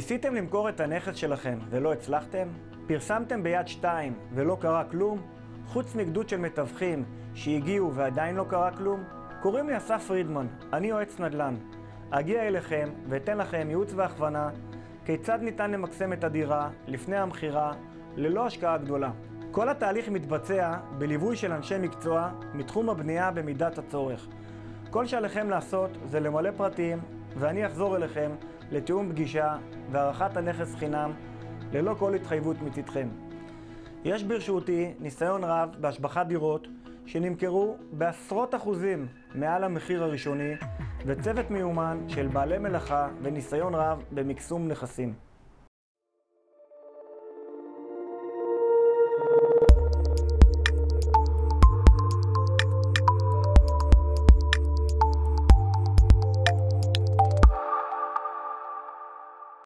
ניסיתם למכור את הנכס שלכם ולא הצלחתם? פרסמתם ביד 2 ולא קרה כלום? חוץ מגדוד של מתווכים שהגיעו ועדיין לא קרה כלום? קוראים לי אסף פרידמן, אני יועץ נדל"ן. אגיע אליכם ואתן לכם ייעוץ והכוונה כיצד ניתן למקסם את הדירה לפני המכירה ללא השקעה גדולה. כל התהליך מתבצע בליווי של אנשי מקצוע מתחום הבנייה במידת הצורך. כל שעליכם לעשות זה למלא פרטים ואני אחזור אליכם לתיאום פגישה והערכת הנכס חינם ללא כל התחייבות מצדכם. יש ברשותי ניסיון רב בהשבחת דירות שנמכרו בעשרות אחוזים מעל המחיר הראשוני וצוות מיומן של בעלי מלאכה וניסיון רב במקסום נכסים.